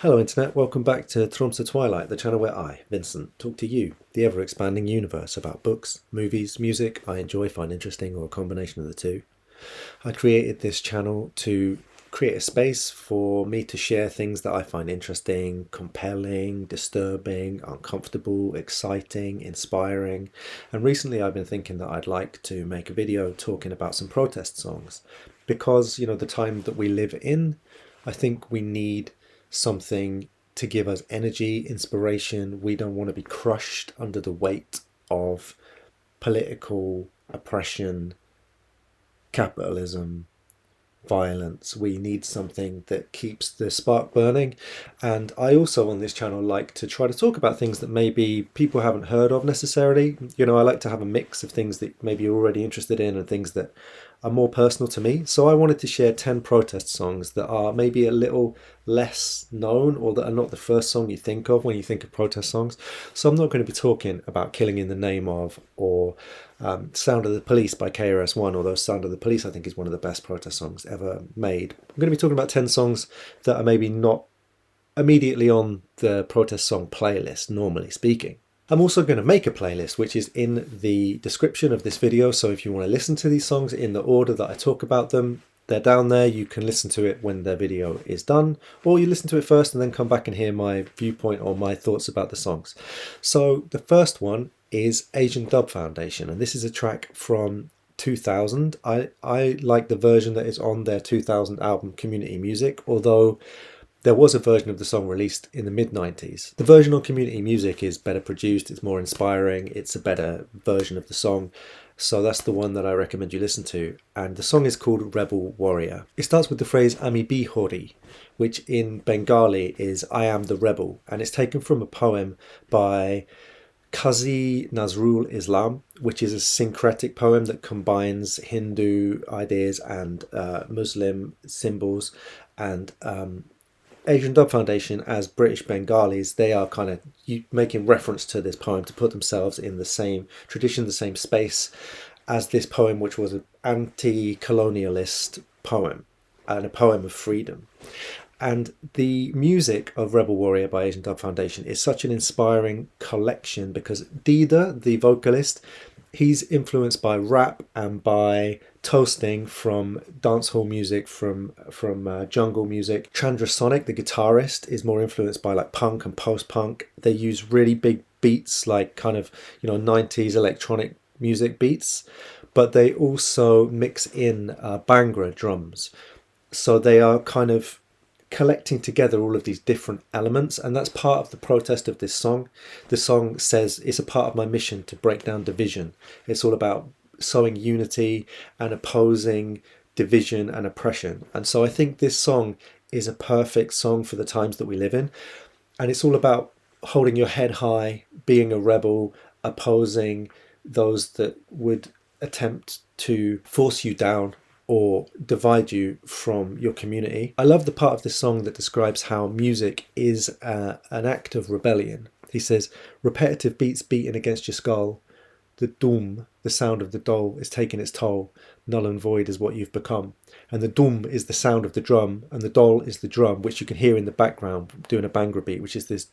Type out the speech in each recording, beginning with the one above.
Hello Internet, welcome back to Tromsø Twilight, the channel where I, Vincent, talk to you, the ever-expanding universe, about books, movies, music I enjoy, find interesting, or a combination of the two. I created this channel to create a space for me to share things that I find interesting, compelling, disturbing, uncomfortable, exciting, inspiring. And recently I've been thinking that I'd like to make a video talking about some protest songs. Because, the time that we live in, I think we need something to give us energy, inspiration. We don't want to be crushed under the weight of political oppression, capitalism, violence. We need something that keeps the spark burning. And I also on this channel like to try to talk about things that maybe people haven't heard of necessarily. I like to have a mix of things that maybe you're already interested in and things that are more personal to me. So I wanted to share 10 protest songs that are maybe a little less known, or that are not the first song you think of when you think of protest songs. So I'm not going to be talking about Killing in the Name of, or Sound of the Police by KRS-One, although Sound of the Police I think is one of the best protest songs ever made. I'm going to be talking about 10 songs that are maybe not immediately on the protest song playlist, normally speaking. I'm also going to make a playlist which is in the description of this video, so if you want to listen to these songs in the order that I talk about them, they're down there. You can listen to it when the video is done, or you listen to it first and then come back and hear my viewpoint or my thoughts about the songs. So the first one is Asian Dub Foundation, and this is a track from 2000. I like the version that is on their 2000 album Community Music, although there was a version of the song released in the mid-90s. The version on Community Music is better produced, it's more inspiring, it's a better version of the song. So that's the one that I recommend you listen to. And the song is called Rebel Warrior. It starts with the phrase Ami Bihori, which in Bengali is I am the rebel. And it's taken from a poem by Qazi Nazrul Islam, which is a syncretic poem that combines Hindu ideas and Muslim symbols. And Asian Dub Foundation, as British Bengalis, they are kind of making reference to this poem to put themselves in the same tradition, the same space as this poem, which was an anti-colonialist poem and a poem of freedom. And the music of Rebel Warrior by Asian Dub Foundation is such an inspiring collection because Dida, the vocalist, he's influenced by rap and by toasting from dancehall music, from jungle music. Chandra Sonic, the guitarist, is more influenced by like punk and post-punk. They use really big beats, like kind of 90s electronic music beats, but they also mix in Bhangra drums. So they are kind of collecting together all of these different elements, and that's part of the protest of this song. The song says it's a part of my mission to break down division. It's all about sowing unity and opposing division and oppression. And so I think this song is a perfect song for the times that we live in, and it's all about holding your head high, being a rebel, opposing those that would attempt to force you down or divide you from your community. I love the part of this song that describes how music is an act of rebellion. He says, repetitive beats beating against your skull, the doom, the sound of the dole, is taking its toll. Null and void is what you've become. And the doom is the sound of the drum, and the dole is the drum, which you can hear in the background doing a Bhangra beat, which is this.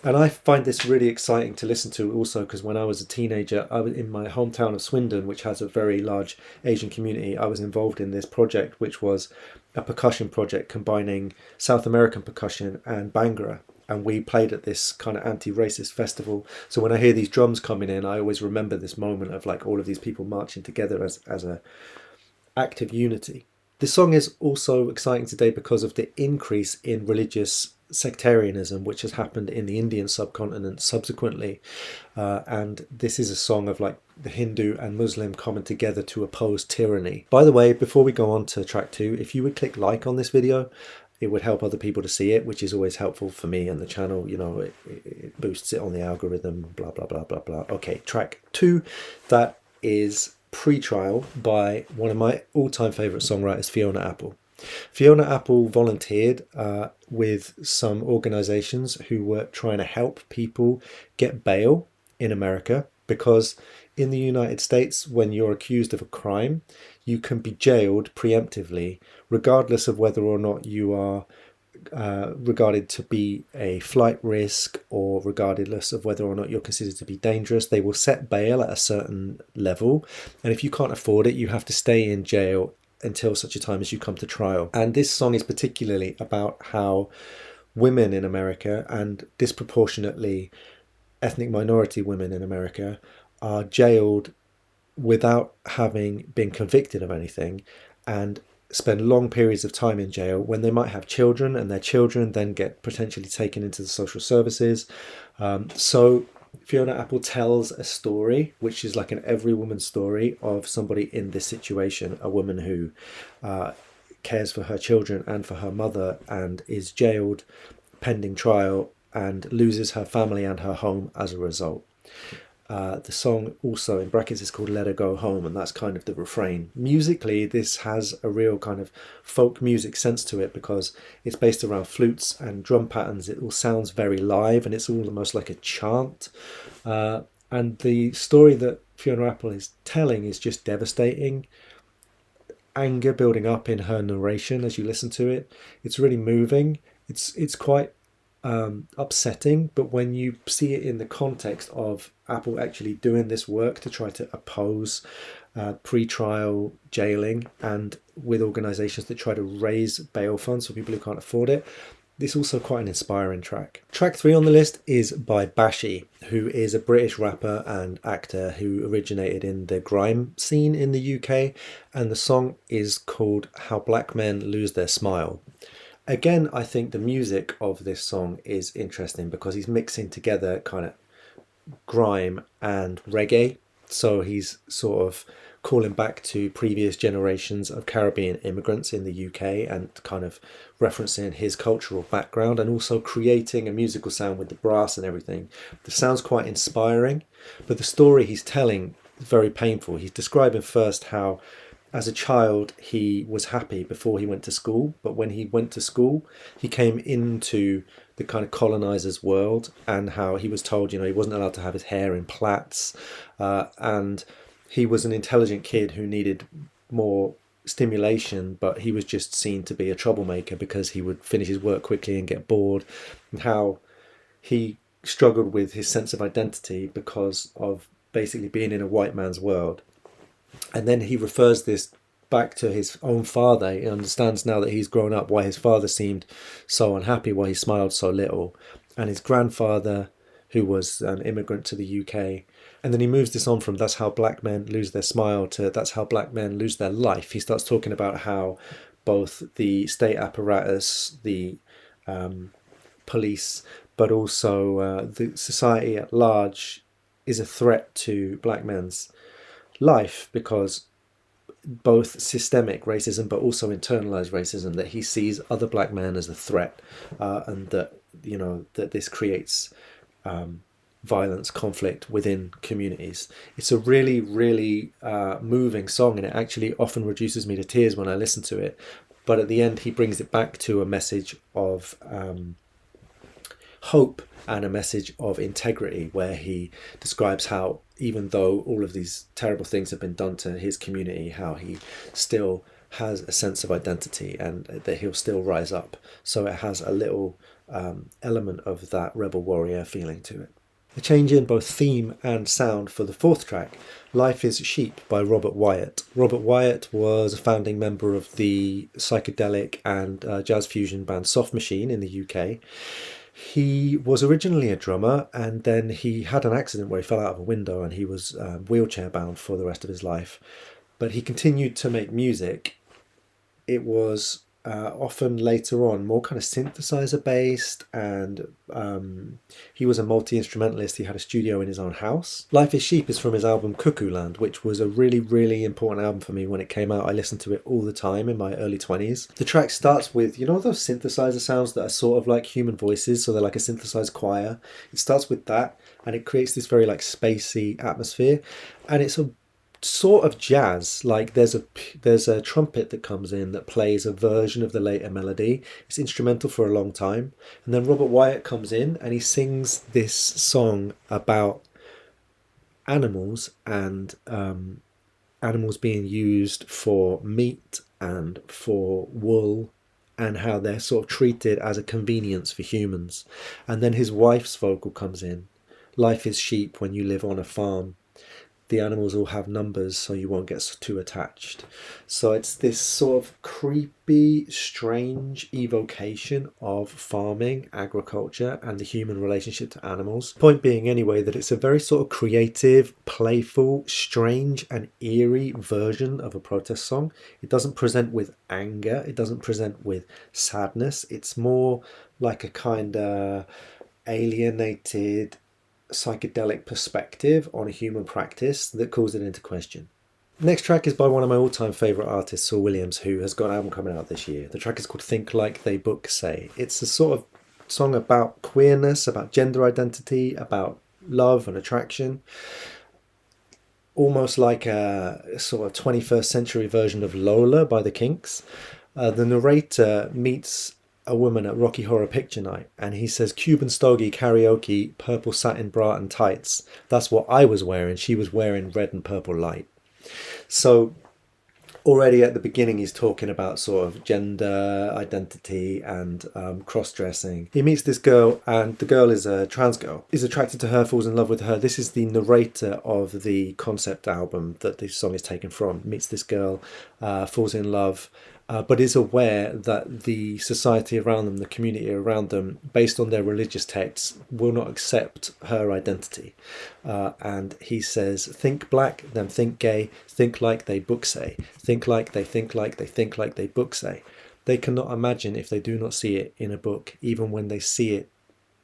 And I find this really exciting to listen to also because when I was a teenager, I was in my hometown of Swindon, which has a very large Asian community. I was involved in this project, which was a percussion project combining South American percussion and Bhangra. And we played at this kind of anti-racist festival. So when I hear these drums coming in, I always remember this moment of like all of these people marching together as a act of unity. This song is also exciting today because of the increase in religious sectarianism which has happened in the Indian subcontinent subsequently. And this is a song of like the Hindu and Muslim coming together to oppose tyranny. By the way, before we go on to track 2, if you would click like on this video, it would help other people to see it, which is always helpful for me and the channel. It boosts it on the algorithm, blah, blah, blah, blah, blah. Okay, track 2, that is Pretrial by one of my all-time favourite songwriters, Fiona Apple. Fiona Apple volunteered with some organisations who were trying to help people get bail in America, because in the United States, when you're accused of a crime, you can be jailed preemptively regardless of whether or not you are regarded to be a flight risk, or regardless of whether or not you're considered to be dangerous. They will set bail at a certain level, and if you can't afford it, you have to stay in jail until such a time as you come to trial. And this song is particularly about how women in America, and disproportionately ethnic minority women in America, are jailed without having been convicted of anything, and spend long periods of time in jail when they might have children, and their children then get potentially taken into the social services. So Fiona Apple tells a story which is like an every woman story of somebody in this situation, a woman who cares for her children and for her mother, and is jailed pending trial, and loses her family and her home as a result. The song also, in brackets, is called Let Her Go Home, and that's kind of the refrain. Musically, this has a real kind of folk music sense to it, because it's based around flutes and drum patterns. It all sounds very live, and it's almost like a chant. And the story that Fiona Apple is telling is just devastating. Anger building up in her narration as you listen to it. It's really moving. It's quite upsetting, but when you see it in the context of Apple actually doing this work to try to oppose pre-trial jailing, and with organisations that try to raise bail funds for people who can't afford it, this is also quite an inspiring track. Track 3 on the list is by Bashy, who is a British rapper and actor who originated in the grime scene in the UK, and the song is called How Black Men Lose Their Smile. Again, I think the music of this song is interesting because he's mixing together kind of grime and reggae. So he's sort of calling back to previous generations of Caribbean immigrants in the UK, and kind of referencing his cultural background, and also creating a musical sound with the brass and everything. The sound's quite inspiring, but the story he's telling is very painful. He's describing first how, as a child, he was happy before he went to school, but when he went to school, he came into the kind of colonizer's world, and how he was told, he wasn't allowed to have his hair in plaits, and he was an intelligent kid who needed more stimulation, but he was just seen to be a troublemaker because he would finish his work quickly and get bored, and how he struggled with his sense of identity because of basically being in a white man's world. And then he refers this back to his own father. He understands now that he's grown up why his father seemed so unhappy, why he smiled so little, and his grandfather, who was an immigrant to the UK. And then he moves this on from that's how black men lose their smile to that's how black men lose their life. He starts talking about how both the state apparatus, the police, but also the society at large is a threat to black men's life, because both systemic racism but also internalized racism, that he sees other black men as a threat, and that that this creates violence, conflict within communities. It's a really, really moving song, and it actually often reduces me to tears when I listen to it. But at the end, he brings it back to a message of hope and a message of integrity, where he describes how, even though all of these terrible things have been done to his community, how he still has a sense of identity and that he'll still rise up. So it has a little element of that rebel warrior feeling to it. A change in both theme and sound for the fourth track, Life is Sheep by Robert Wyatt. Robert Wyatt was a founding member of the psychedelic and jazz fusion band Soft Machine in the UK. He was originally a drummer, and then he had an accident where he fell out of a window, and he was wheelchair bound for the rest of his life. But he continued to make music. It was often later on more kind of synthesizer based, and he was a multi-instrumentalist. He had a studio in his own house. Life is Sheep is from his album Cuckoo Land, which was a really, really important album for me when it came out. I listened to it all the time in my early 20s. The track starts with, those synthesizer sounds that are sort of like human voices, so they're like a synthesized choir. It starts with that, and it creates this very like spacey atmosphere, and it's a sort of jazz. Like there's a trumpet that comes in that plays a version of the later melody. It's instrumental for a long time, and then Robert Wyatt comes in and he sings this song about animals and animals being used for meat and for wool, and how they're sort of treated as a convenience for humans. And then his wife's vocal comes in. Life is sheep when you live on a farm. The animals all have numbers, so you won't get too attached. So it's this sort of creepy, strange evocation of farming, agriculture, and the human relationship to animals. Point being, anyway, that it's a very sort of creative, playful, strange, and eerie version of a protest song. It doesn't present with anger, it doesn't present with sadness. It's more like a kind of alienated, psychedelic perspective on a human practice that calls it into question. Next track is by one of my all-time favourite artists, Saul Williams, who has got an album coming out this year. The track is called Think Like They Book Say. It's a sort of song about queerness, about gender identity, about love and attraction. Almost like a sort of 21st century version of Lola by the Kinks. The narrator meets a woman at Rocky Horror Picture Night, and he says, Cuban stogie, karaoke, purple satin bra and tights. That's what I was wearing. She was wearing red and purple light. So already at the beginning he's talking about sort of gender identity and cross-dressing. He meets this girl, and the girl is a trans girl. He's attracted to her, falls in love with her. This is the narrator of the concept album that this song is taken from. Meets this girl, falls in love, but is aware that the society around them, the community around them, based on their religious texts, will not accept her identity. And he says, think black, then think gay, think like they book say, think like they think like they think like they book say. They cannot imagine if they do not see it in a book. Even when they see it,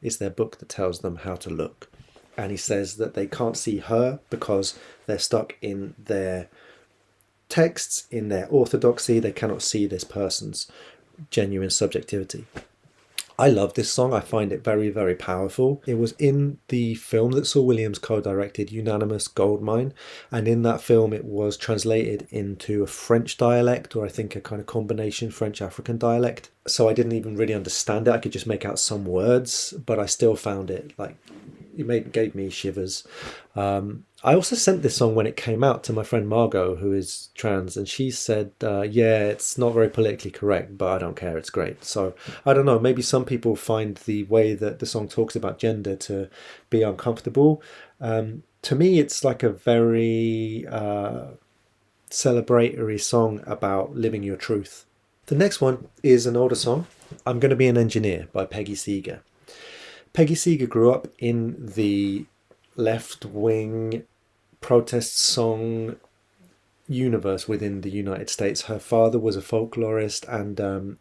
it's their book that tells them how to look. And he says that they can't see her because they're stuck in their texts, in their orthodoxy. They cannot see this person's genuine subjectivity. I love this song. I find it very, very powerful. It was in the film that Saul Williams co-directed, Unanimous Goldmine, and in that film it was translated into a French dialect, or I think a kind of combination French-African dialect. So I didn't even really understand it. I could just make out some words, but I still found it like gave me shivers. I also sent this song when it came out to my friend Margot, who is trans, and she said, yeah, it's not very politically correct, but I don't care, it's great. So I don't know, maybe some people find the way that the song talks about gender to be uncomfortable. To me, it's like a very celebratory song about living your truth. The next one is an older song, I'm Gonna Be an Engineer by Peggy Seeger. Peggy Seeger grew up in the left-wing protest song universe within the United States. Her father was a folklorist and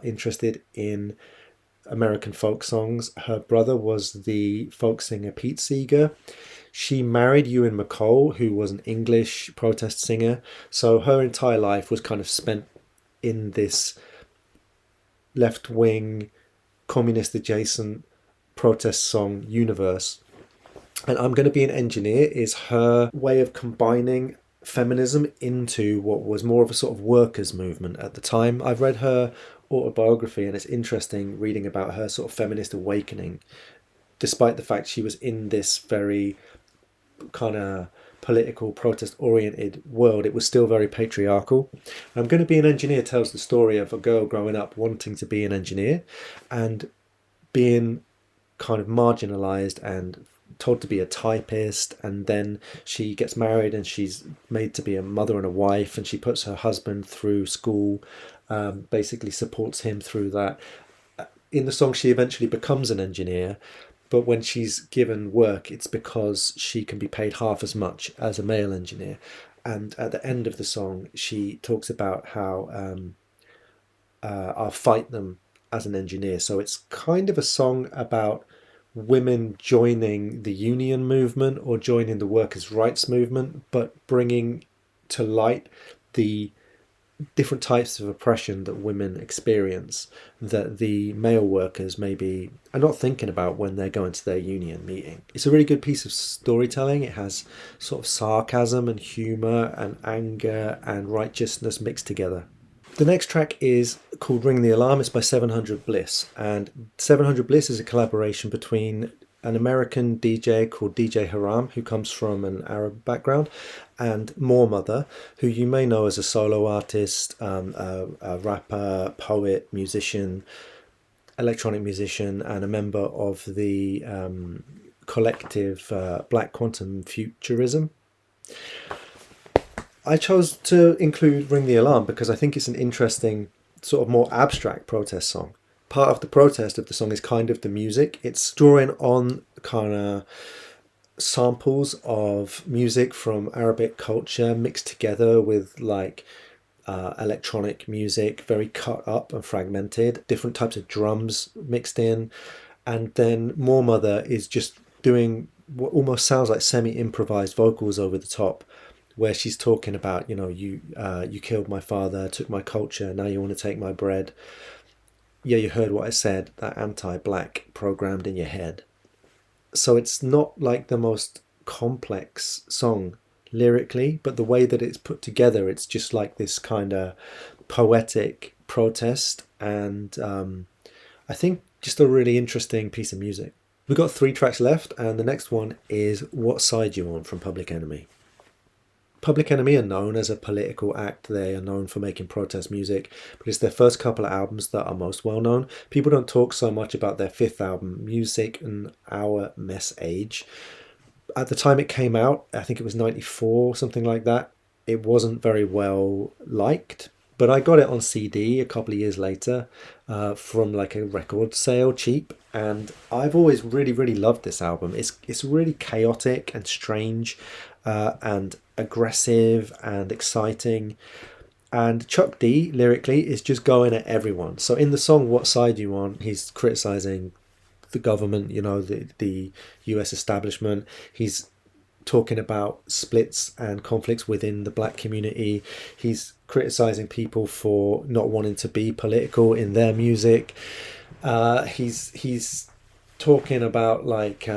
interested in American folk songs. Her brother was the folk singer Pete Seeger. She married Ewan McCall, who was an English protest singer. So her entire life was kind of spent in this left-wing, communist-adjacent protest song universe. And I'm Going to Be an Engineer is her way of combining feminism into what was more of a sort of workers' movement at the time. I've read her autobiography, and it's interesting reading about her sort of feminist awakening, despite the fact she was in this very kind of political protest oriented world. It was still very patriarchal. I'm Going to Be an Engineer tells the story of a girl growing up wanting to be an engineer and being kind of marginalized and told to be a typist, and then she gets married and she's made to be a mother and a wife, and she puts her husband through school, basically supports him through that. In the song she eventually becomes an engineer, but when she's given work it's because she can be paid half as much as a male engineer. And at the end of the song she talks about how I'll fight them as an engineer. So it's kind of a song about women joining the union movement or joining the workers' rights movement, but bringing to light the different types of oppression that women experience that the male workers maybe are not thinking about when they're going to their union meeting. It's a really good piece of storytelling. It has sort of sarcasm and humour and anger and righteousness mixed together. The next track is called Ring the Alarm. It's by 700 Bliss, and 700 Bliss is a collaboration between an American DJ called DJ Haram, who comes from an Arab background, and More Mother, who you may know as a solo artist, a rapper, poet, musician, electronic musician, and a member of the collective Black Quantum Futurism. I chose to include Ring the Alarm because I think it's an interesting, sort of more abstract protest song. Part of the protest of the song is kind of the music. It's drawing on kind of samples of music from Arabic culture mixed together with like electronic music, very cut up and fragmented, different types of drums mixed in. And then More Mother is just doing what almost sounds like semi-improvised vocals over the top, where she's talking about, you killed my father, took my culture, now you want to take my bread. Yeah, you heard what I said, that anti-black programmed in your head. So it's not like the most complex song lyrically, but the way that it's put together, it's just like this kind of poetic protest, and I think just a really interesting piece of music. We've got 3 tracks left, and the next one is What Side You On from Public Enemy. Public Enemy are known as a political act. They are known for making protest music, but it's their first couple of albums that are most well known. People don't talk so much about their 5th album, Music and Our Mess Age. At the time it came out, I think it was 94, something like that, it wasn't very well liked, but I got it on CD a couple of years later from like a record sale, cheap, and I've always really, really loved this album. It's really chaotic and strange and aggressive and exciting. And Chuck D lyrically is just going at everyone. So in the song What Side You On, he's criticizing the government, the US establishment. He's talking about splits and conflicts within the black community. He's criticizing people for not wanting to be political in their music. He's talking about like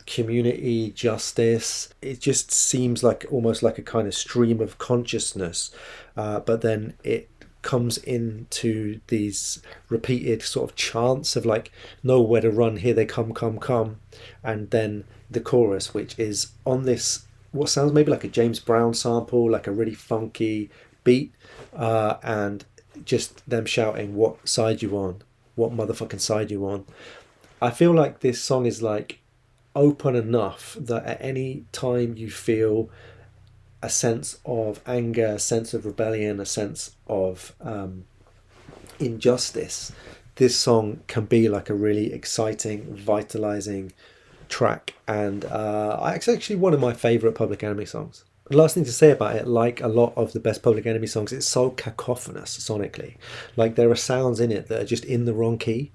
community justice. It just seems like almost like a kind of stream of consciousness, but then it comes into these repeated sort of chants of like, nowhere to run, here they come, come, come, and then the chorus, which is on this what sounds maybe like a James Brown sample, like a really funky beat, and just them shouting, what side you on, what motherfucking side you on. I feel like this song is like open enough that at any time you feel a sense of anger, a sense of rebellion, a sense of injustice, this song can be like a really exciting, vitalizing track. And it's actually one of my favorite Public Enemy songs. The last thing to say about it, like a lot of the best Public Enemy songs, it's so cacophonous sonically. Like there are sounds in it that are just in the wrong key.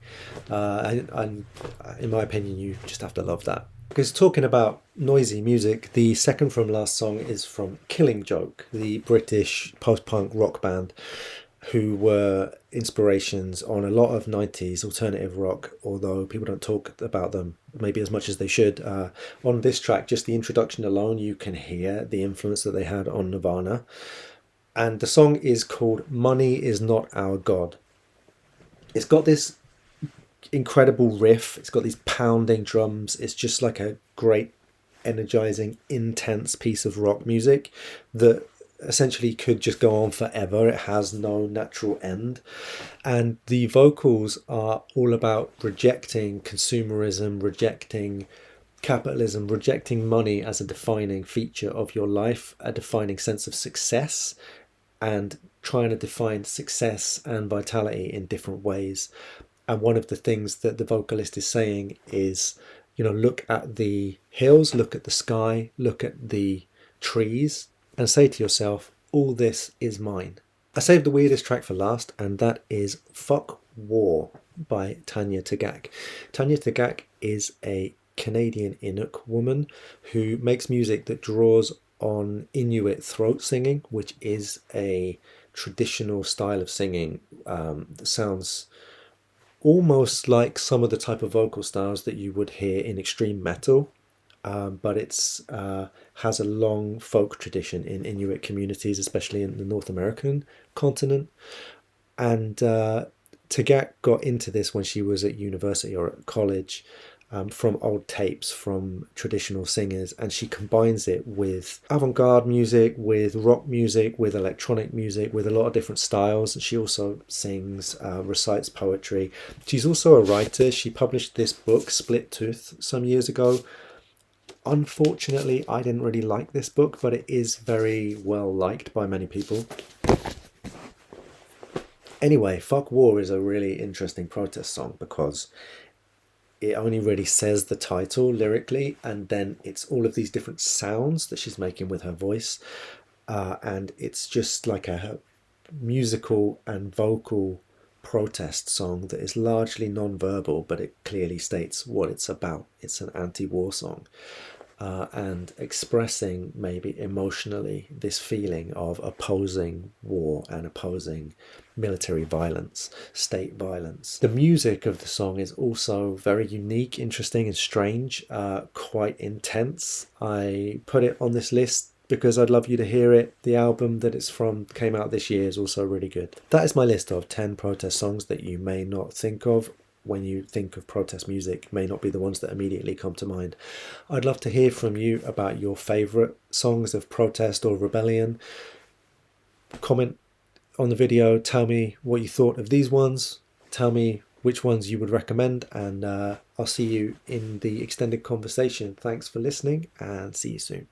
And in my opinion, you just have to love that. Because talking about noisy music, the second from last song is from Killing Joke, the British post-punk rock band who were inspirations on a lot of 90s alternative rock, although people don't talk about them maybe as much as they should. On this track, just the introduction alone, you can hear the influence that they had on Nirvana. And the song is called Money Is Not Our God. It's got this incredible riff, it's got these pounding drums, it's just like a great energizing intense piece of rock music that essentially could just go on forever. It has no natural end, and the vocals are all about rejecting consumerism, rejecting capitalism, rejecting money as a defining feature of your life, a defining sense of success, and trying to define success and vitality in different ways. And one of the things that the vocalist is saying is, look at the hills, look at the sky, look at the trees, and say to yourself, all this is mine. I saved the weirdest track for last, and that is Fuck War by Tanya Tagaq. Tanya Tagaq is a Canadian Inuk woman who makes music that draws on Inuit throat singing, which is a traditional style of singing that sounds almost like some of the type of vocal styles that you would hear in extreme metal, but it's has a long folk tradition in Inuit communities, especially in the North American continent. And Tagaq got into this when she was at university or at college. from old tapes from traditional singers, and she combines it with avant-garde music, with rock music, with electronic music, with a lot of different styles. She also sings, recites poetry. She's also a writer. She published this book, Split Tooth, some years ago. Unfortunately, I didn't really like this book, but it is very well liked by many people. Anyway, Fuck War is a really interesting protest song because it only really says the title lyrically, and then it's all of these different sounds that she's making with her voice, and it's just like a musical and vocal protest song that is largely non-verbal, but it clearly states what it's about. It's an anti-war song, and expressing maybe emotionally this feeling of opposing war and opposing military violence, state violence. The music of the song is also very unique, interesting, and strange, quite intense. I put it on this list because I'd love you to hear it. The album that it's from came out this year is also really good. That is my list of 10 protest songs that you may not think of when you think of protest music, may not be the ones that immediately come to mind. I'd love to hear from you about your favourite songs of protest or rebellion. Comment on the video, tell me what you thought of these ones, tell me which ones you would recommend, and I'll see you in the extended conversation. Thanks for listening, and see you soon.